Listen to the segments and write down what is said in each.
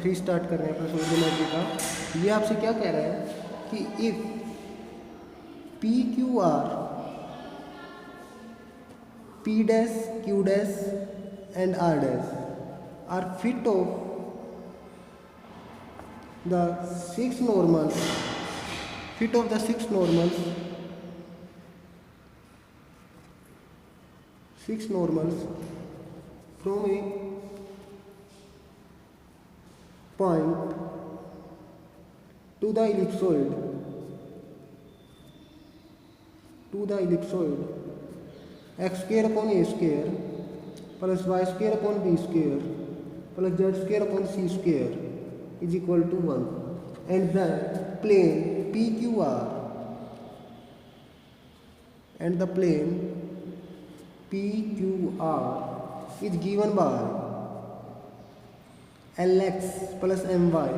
3 start कर रहे हैं अपना सोशियोलॉजी का। ये आपसे क्या कह रहा है कि if P Q R P dash Q dash and R dash R feet of the six normals from a point to the ellipsoid x square upon a square plus y square upon b square plus z square upon c square is equal to 1, and the plane PQR is given by Lx plus My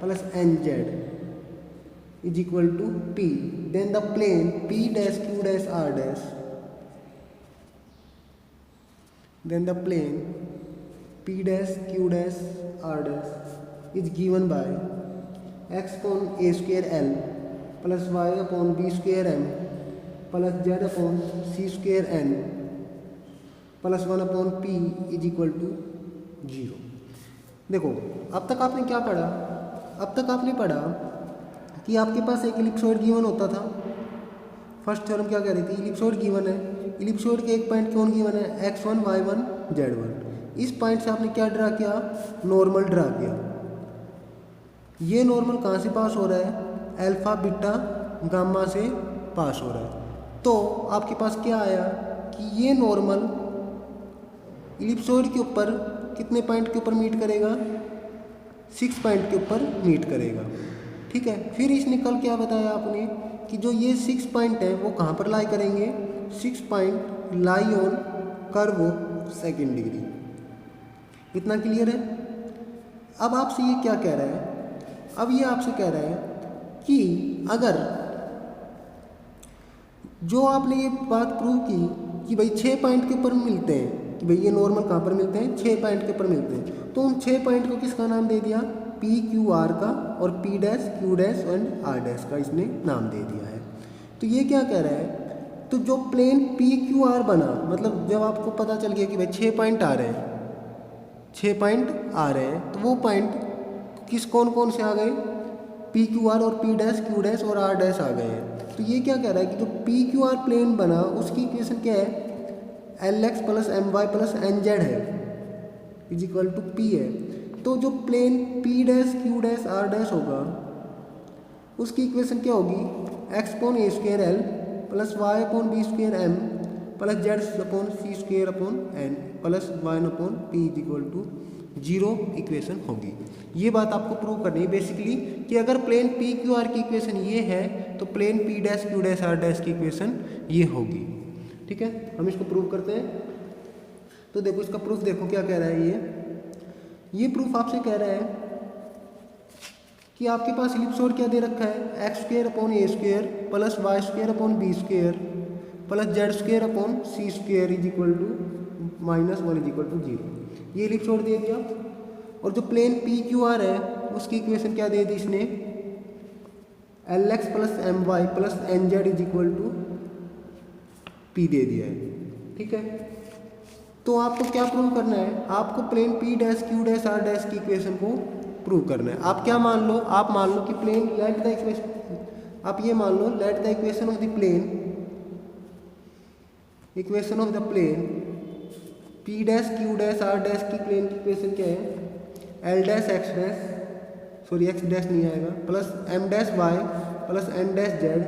plus Nz is equal to P. Then the plane P dash Q dash R dash is given by x upon a square L plus y upon b square m plus z upon c square n plus 1 upon p is equal to 0। देखो अब तक आपने क्या पढ़ा? अब तक आपने पढ़ा कि आपके पास एक इलिप्सॉइड गिवन होता था। फर्स्ट थ्योरम क्या कह रही थी? इलिप्सॉइड गिवन है, इलिप्सॉइड के एक पॉइंट कौन गिवन है? x1 y1 z1। इस पॉइंट से आपने क्या ड्रा किया? नॉर्मल ड्रा किया। ये नॉर्मल कहाँ से पास हो रहा है? अल्फा बीटा गामा से पास हो रहा है। तो आपके पास क्या आया कि ये नॉर्मल इलिप्सॉइड के ऊपर कितने पॉइंट के ऊपर मीट करेगा? 6 पॉइंट के ऊपर मीट करेगा। ठीक है, फिर इसने कल क्या बताया आपने कि जो ये 6 पॉइंट है वो कहाँ पर लाई करेंगे? 6 point lie on curve of second degree. इतना क्लियर है? अब आपसे ये क्या कह रहा है? अब ये आपसे कह रहा है कि अगर जो आपने ये बात प्रूव की कि भाई 6 पॉइंट के ऊपर मिलते हैं, कि भाई ये नॉर्मल कहाँ पर मिलते हैं? 6 पॉइंट के ऊपर मिलते हैं, तो उन 6 पॉइंट को किसका नाम दे दिया? पी क्यू आर का, और P dash Q dash and R dash का इसने नाम दे दिया है। तो ये क्या कह रहा है? तो जो प्लेन पी क्यू आर बना, मतलब जब आपको पता चल गया कि भाई 6 पॉइंट आ रहे हैं, 6 पॉइंट आ रहे हैं, तो वो पॉइंट किस कौन कौन से आ गए? पी क्यू आर और पी डैश क्यू डैश और आर डैश आ गए हैं। तो ये क्या कह रहा है कि जो पी क्यू आर प्लेन बना उसकी इक्वेशन क्या है? L X plus M Y plus N Z है, इज इक्वल टू पी है। तो जो plane P dash Q dash R dash होगा उसकी इक्वेशन क्या होगी? X upon A square L plus Y upon B square M plus Z upon C square upon N plus Y upon P is equal to 0 equation होगी। ये बात आपको prove करनी है बेसिकली कि अगर प्लेन पी क्यू आर की equation ये है तो plane P dash Q dash R dash की इक्वेशन ये होगी। ठीक है, हम इसको प्रूव करते हैं। तो देखो इसका प्रूफ देखो क्या कह रहा है। ये प्रूफ आपसे कह रहा है कि आपके पास इलिप्सॉइड क्या दे रखा है? X square upon A square plus Y square upon B square plus Z square upon C square is equal to -1 is equal to 0। ये इलिप्सॉइड दे दिया। और जो प्लेन पी क्यू आर है उसकी इक्वेशन क्या दे दी इसने? L X plus M Y plus N Z is equal to P दे दिया है। ठीक है, तो आपको क्या प्रूव करना है? आपको plane P dash Q dash R dash की इक्वेशन को प्रूव करना है। आप क्या मान लो? आप मान लो कि प्लेन लेट द इक्वेशन, आप ये मान लो let the equation of the plane, equation of the plane P dash Q dash R dash की प्लेन की इक्वेशन क्या है? L dash X dash, sorry X dash नहीं आएगा, plus M dash Y plus N dash Z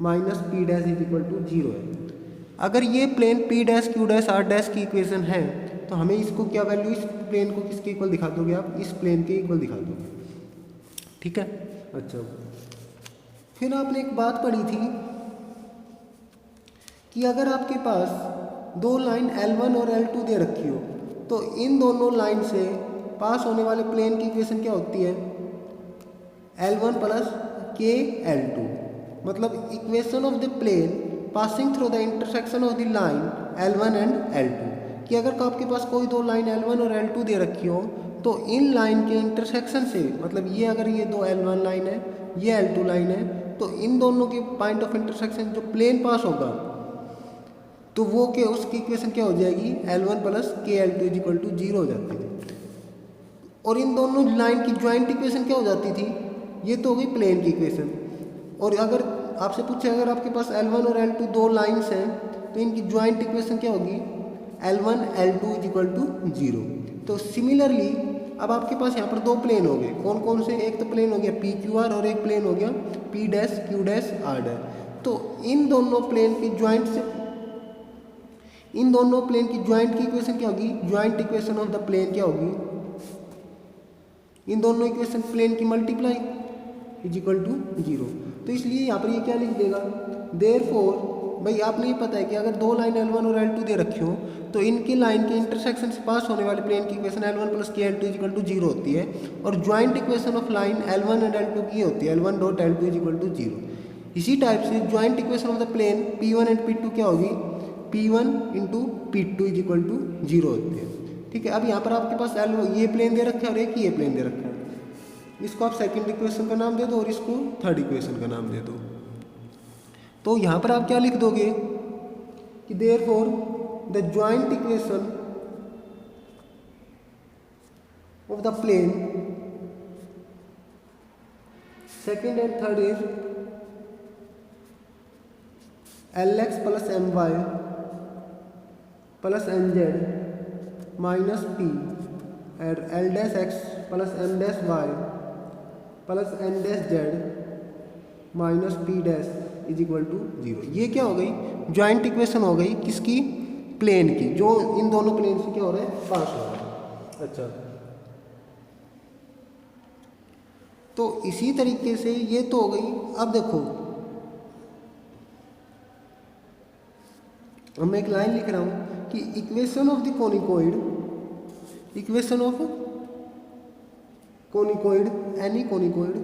minus P dash is equal to 0 है। अगर ये plane P dash Q dash R dash की इक्वेशन है तो हमें इसको क्या वैल्यू, इस प्लेन को किसके इक्वल दिखा दोगे आप? इस प्लेन के इक्वल दिखा दोगे। ठीक है, अच्छा। फिर आपने एक बात पढ़ी थी कि अगर आपके पास 2 लाइन L1 और L2 दे रखी हो तो इन दोनों लाइन से पास होने वाले प्लेन की इक्वेशन क्या होती है? L1 प्लस के L2, मतलब equation of the plane passing through the intersection of the line L1 and L2। कि अगर आपके पास कोई 2 लाइन L1 और L2 दे रखी हो तो इन लाइन के इंटरसेक्शन से, मतलब ये अगर ये दो L1 लाइन है, ये L2 लाइन है, तो इन दोनों के पॉइंट ऑफ इंटरसेक्शन जो प्लेन पास होगा तो वो के उसकी इक्वेशन क्या हो जाएगी, L1 plus KL2 equal to 0 हो जाती है। और इन दोनों लाइन की ज्वाइंट इक्वेशन क्या हो जाती थी, ये तो हो गई प्लेन की इक्वेशन। और अगर आपसे पूछे अगर आपके पास L1 और L2 दो लाइंस हैं तो इनकी ज्वाइंट इक्वेशन क्या होगी, L1 L2 इक्वल टू 0। तो सिमिलरली अब आपके पास यहाँ पर दो प्लेन हो गए, कौन कौन से, एक तो प्लेन हो गया PQR और एक प्लेन हो गया P dash Q dash R dash. तो इन दोनों प्लेन की ज्वाइंट से, इन दोनों प्लेन की ज्वाइंट की इक्वेशन क्या होगी, joint equation of the plane क्या होगी, इन दोनों इक्वेशन प्लेन की मल्टीप्लाई इज इक्वल टू 0। तो इसलिए यहाँ पर ये क्या लिख देगा, देयरफॉर, भाई आपने ये पता है कि अगर दो लाइन L1 और L2 दे रखी हो तो इनकी लाइन के इंटरसेक्शन से पास होने वाले प्लेन की equation L1 plus KL2 is equal to 0 होती है। और joint equation of line L1 and L2 की होती है L1 dot L2 is equal to 0। इसी टाइप से joint equation of the plane P1 and P2 क्या होगी, P1 into P2 is equal to 0 होती है। ठीक है, अब यहाँ पर आपके पास ये प्लेन दे रखा है और एक ये प्लेन दे रखा है, इसको आप सेकंड इक्वेशन का नाम दे दो और इसको थर्ड इक्वेशन का नाम दे दो। तो यहाँ पर आप क्या लिख दोगे कि therefore the joint equation of the plane second and third is Lx plus My plus Nz minus P and L dash x plus M dash y plus N dash z minus P dash is equal to 0। ये क्या हो गई, joint equation हो गई किसकी, plane की, जो इन दोनों प्लेन से क्या हो रहा है, पास हो रहा है। अच्छा, तो इसी तरीके से ये तो हो गई। अब देखो अब मैं एक लाइन लिख रहा हूं कि equation of the conicoid, equation of conicoid, any conicoid,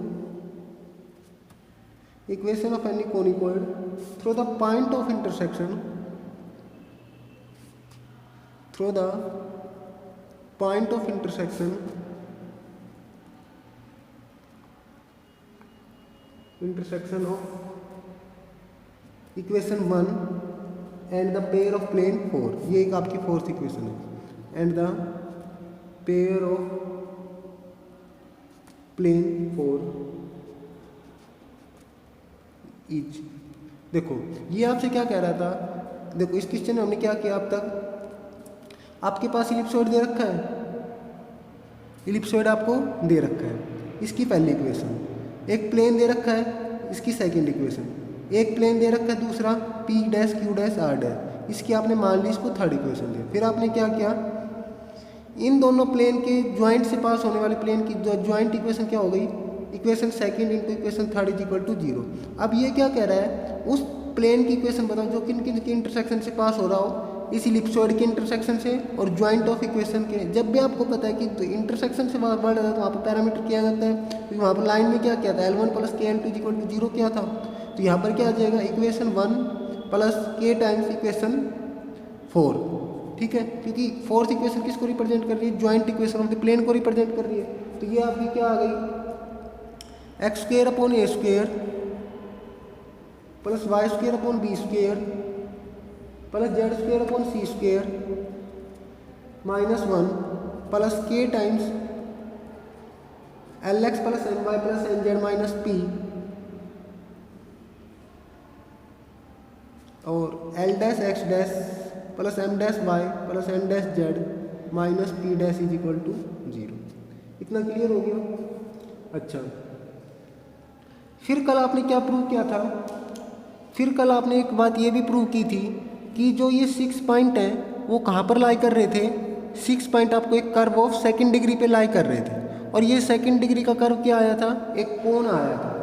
equation of any conicoid through the point of intersection, through the point of intersection, intersection of equation 1 and the pair of plane 4, ये एक आपकी fourth equation है, and the pair of plane 4 each. देखो ये आपसे क्या कह रहा था, देखो इस क्वेश्चन में हमने क्या किया, अब तक आपके पास इलिप्सॉइड दे रखा है, इलिप्सॉइड आपको दे रखा है, इसकी पहली इक्वेशन, एक प्लेन दे रखा है, इसकी सेकंड इक्वेशन, एक प्लेन दे रखा है दूसरा P dash Q dash R dash, इसकी आपने मान ली इसको थर्ड इक्वेशन दी। फिर आपने क्या किया, इन दोनों प्लेन के ज्वाइंट से पास होने वाले प्लेन की ज्वाइंट इक्वेशन क्या हो गई, equation second into equation third is equal to 0। अब ये क्या कह रहा है, उस प्लेन की इक्वेशन बताओ जो किन किन के इंटरसेक्शन से पास हो रहा हो, इस इलिप्सॉइड के इंटरसेक्शन से और ज्वाइंट ऑफ इक्वेशन के। जब भी आपको पता है कि तो इंटरसेक्शन से वर्ड आता है तो वहाँ पर पैरामीटर किया जाता है, तो वहाँ पर लाइन में क्या किया था, L1 plus KL2 is equal to 0 क्या था, तो यहाँ पर क्या आ जाएगा, equation 1 plus K times equation 4। ठीक है, क्योंकि फोर्थ इक्वेशन किसको रिप्रेजेंट कर रही है, joint equation of the plane को रिप्रेजेंट कर रही है। तो ये आपकी क्या आ गई, x square upon a square plus y square upon b square plus z square upon c square minus 1 plus k times Lx plus My plus Nz minus P और L dash x dash plus M dash y plus N dash z minus P dash is equal to 0। इतना clear हो गया। अच्छा, फिर कल आपने क्या prove किया था, फिर कल आपने एक बात ये भी प्रूव की थी कि जो ये 6 पॉइंट हैं वो कहाँ पर लाई कर रहे थे, 6 पॉइंट आपको एक कर्व ऑफ सेकंड डिग्री पे लाई कर रहे थे, और ये सेकंड डिग्री का कर्व क्या आया था, एक कोण आया था।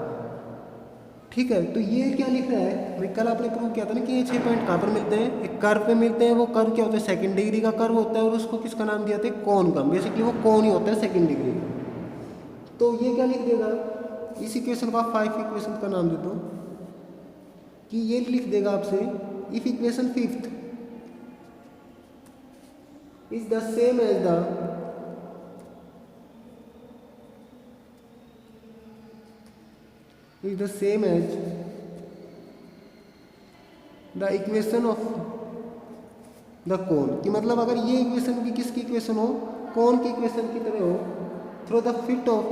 ठीक है, तो ये क्या लिख रहा है, भाई कल आपने प्रूव किया था ना कि ये 6 पॉइंट कहाँ पर मिलते हैं, एक कर्व पे मिलते हैं। वो कर्व क्या होता है, सेकंड डिग्री का कर्व होता है, और उसको किसका नाम दिया था, कोण का। बेसिकली वो कोण ही होता है सेकंड डिग्री का। तो ये क्या लिख देगा, इस इक्वेशन को आप 5 इक्वेशन का नाम दे दो कि ये लिख देगा आपसे, if equation 5th is the same as the is the same as the equation of the cone, कि मतलब अगर ये इक्वेशन भी किसकी इक्वेशन हो, कोन की इक्वेशन की तरह हो, through the feet of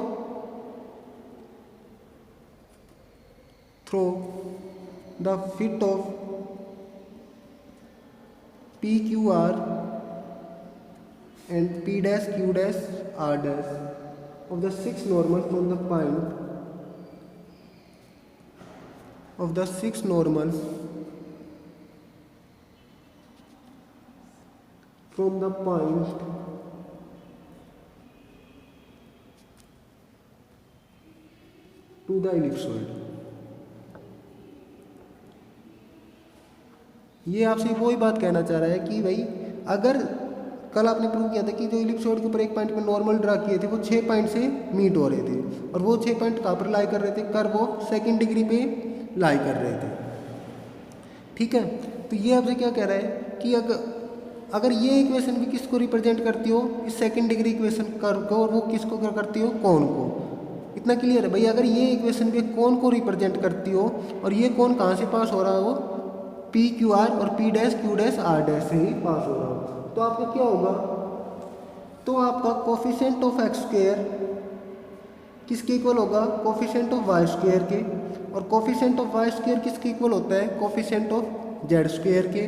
PQR and P dash Q dash R dash of the six normals from the point to the ellipsoid। ये आपसे वही बात कहना चाह रहा है कि भाई अगर कल आपने प्रूव किया था कि जो इलिप्सॉइड के ऊपर एक पॉइंट पे नॉर्मल ड्रा किए थे वो 6 पॉइंट से मीट हो रहे थे, और वो 6 पॉइंट कहाँ पर लाई कर रहे थे, कर्व वो सेकंड डिग्री पे लाई कर रहे थे। ठीक है, तो ये आपसे क्या कह रहा है कि अगर ये इक्वेशन भी किसको रिप्रेजेंट करती हो, इस सेकंड डिग्री इक्वेशन कर्व को, और वो किसको करती हो, कोन को। इतना क्लियर है भाई। अगर ये इक्वेशन भी कोन को रिप्रेजेंट करती हो और ये कोन कहाँ से पास हो रहा हो, PQR और P dash Q dash R dash से ही पास हो रहा हो, तो आपका क्या होगा, तो आपका कोफिशिएंट ऑफ एक्स स्क्वायर किसके इक्वल होगा, कोफिशिएंट ऑफ वाई स्क्वायर के, और कोफिशिएंट ऑफ वाई स्क्वायर किसके इक्वल होता है, कोफिशिएंट ऑफ जेड स्क्वायर के,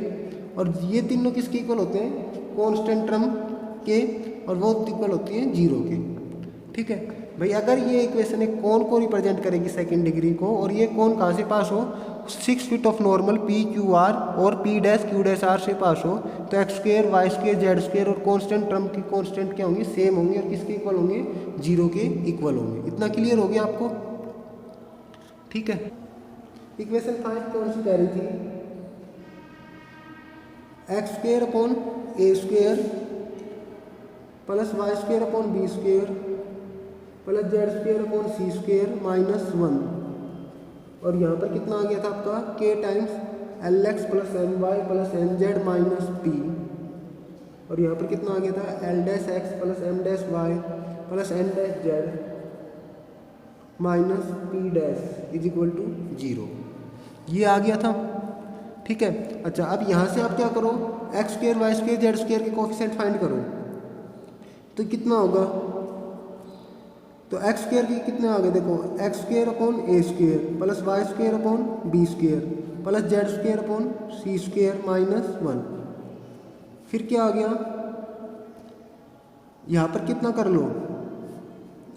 और ये तीनों किसके इक्वल होते हैं, कांस्टेंट टर्म के, और वो इक्वल होती है 0 के। ठीक है भाई, अगर ये इक्वेशन एक कोन को रिप्रेजेंट करेगी सेकंड डिग्री को, और ये कोन कहाँ से पास हो, 6 फीट ऑफ नॉर्मल PQR और P dash Q dash R से पास हो, तो X square Y square Z square और कांस्टेंट टर्म की कांस्टेंट क्या होंगे, सेम होंगे, और किसके इक्वल होंगे, 0 के इक्वल होंगे। इतना क्लियर हो गया आपको। ठीक है, इक्वेशन 5 कौन सी कह रही थी, X square upon A square plus Y square upon B square plus Z square upon C square -1, और यहाँ पर कितना आ गया था आपका, k times LX plus MY plus MZ minus P, और यहाँ पर कितना आ गया था, L dash X plus M dash Y plus N dash Z minus P dash is equal to 0। ये आ गया था। ठीक है, अच्छा अब यहाँ से आप क्या करो, X square Y square Z square के कोफिशिएंट फाइंड करो, तो कितना होगा, तो एक्स स्क्वायर की कितने आ गए, देखो X square upon A square plus Y square upon B square plus Z square upon C square -1। फिर क्या आ गया, यहाँ पर कितना कर लो,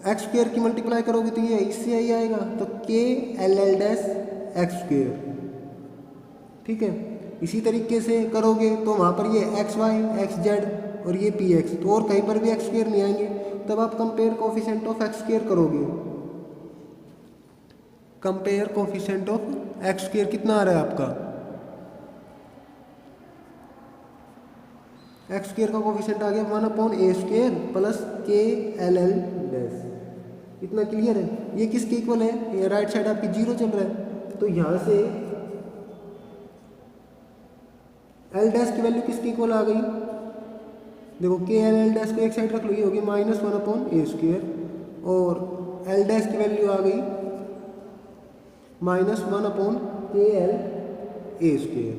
एक्स स्क्वायर की मल्टीप्लाई करोगे तो ये इससे यही आएगा, तो K L L dash X square. ठीक है, इसी तरीके से करोगे तो वहाँ पर ये एक्स वाई एक्स जेड और ये पी एक्स, तो और कहीं पर भी एक्स स्क्वायर नहीं आएंगे, तब आप compare coefficient of X square करोगे, compare coefficient of X square कितना आ रहा है आपका, एक्स स्क्वायर का कोफिशिएंट आ गया 1/a square plus K L L dash. इतना क्लियर है। ये किसके इक्वल है, ये राइट साइड आपकी 0 चल रहा है, तो यहाँ से एल डैश की वैल्यू किसकी इक्वल आ गई, देखो के एल एल डैश को एक साइड रख लो, ये होगी -1/a स्क्वायर, और एल डैश की वैल्यू आ गई -1/KL a स्क्वायर।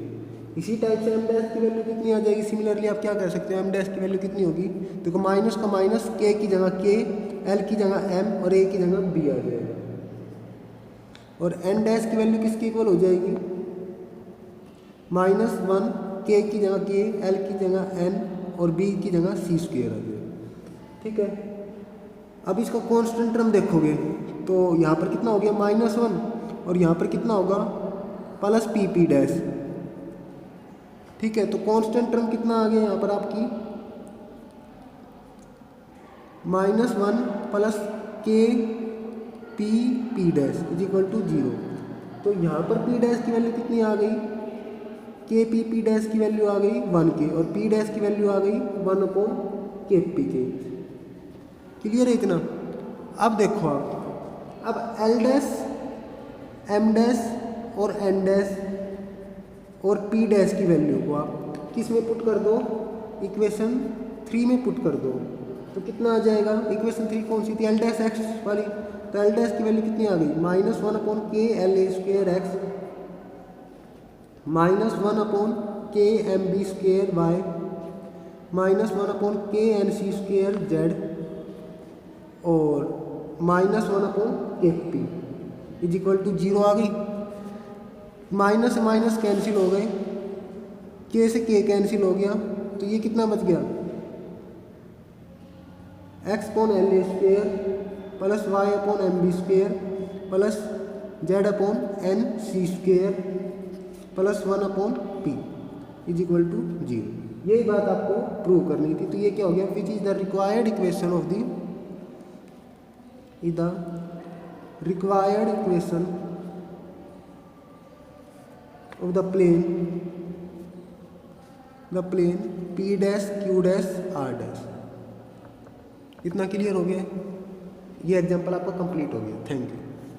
इसी टाइप से एम डैश की वैल्यू कितनी आ जाएगी, सिमिलरली आप क्या कर सकते हो, एम डैश की वैल्यू कितनी होगी, देखो माइनस का माइनस, के की जगह के, एल की जगह एम और ए की जगह बी आ जाएगा, और एन डैश की वैल्यू किसकी इक्वल हो जाएगी, -1, के की जगह के, एल की जगह एन और बी की जगह सी स्क्वायर आ जाएगा। ठीक है, अब इसका कांस्टेंट टर्म देखोगे तो यहाँ पर कितना हो गया -1, और यहाँ पर कितना होगा प्लस पी डैश। ठीक है, तो कांस्टेंट टर्म कितना आ गया यहाँ पर आपकी -1 plus K P dash is equal to 0। तो यहाँ पर पी डैश की वैल्यू कितनी आ गई, के पी डैश की वैल्यू आ गई 1 के, और पी डैश की वैल्यू आ गई 1/KP के। क्लियर है इतना। अब देखो आप, अब एल डैश एम डैश और एन डैश और पी डैश की वैल्यू को आप किस में पुट कर दो, इक्वेशन 3 में पुट कर दो। तो कितना आ जाएगा, इक्वेशन 3 कौन सी थी, एल डैश एक्स वाली, तो एल डैश की वैल्यू कितनी आ गई, -1/k/LA² -1/kMB²y -1/kNC²z और -1/kp = 0 आ गई। माइनस से माइनस कैंसिल हो गए, के से के कैंसिल हो गया, तो ये कितना बच गया, x/LA² plus y/MB² plus z/NC² plus 1/p = 0। यही बात आपको प्रूव करनी थी। तो ये क्या हो गया, which is the required equation of the of the plane P', Q', R'। इतना क्लियर हो गया, ये एग्जाम्पल आपका कंप्लीट हो गया। Thank you.